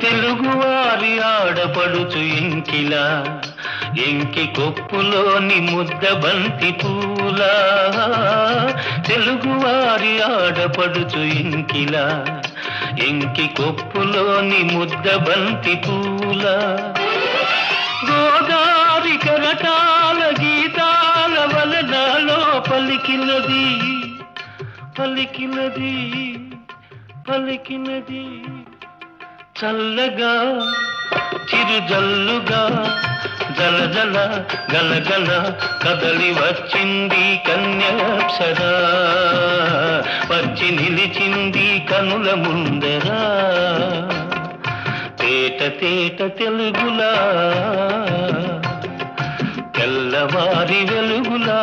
తెలుగువారి ఆడపడుచు ఎంకిలా, ఎంకి కొప్పులోని ముద్ద బంతి పూలా. తెలుగువారి ఆడపడుచు ఎంకిలా, ఎంకి కొప్పులోని ముద్ద బంతి పూలా. గోదారి కరటాల గీతాల వలనాలో పలికినది, పలికినది, పలికినది. చల్లగా చిరుజల్లుగా జలజల గలగల కదలి వచ్చింది కన్యాప్సర, వచ్చి నిలిచింది కనుల ముందరా. తేట తేట తెలుగులా, తెల్లవారి వెలుగులా.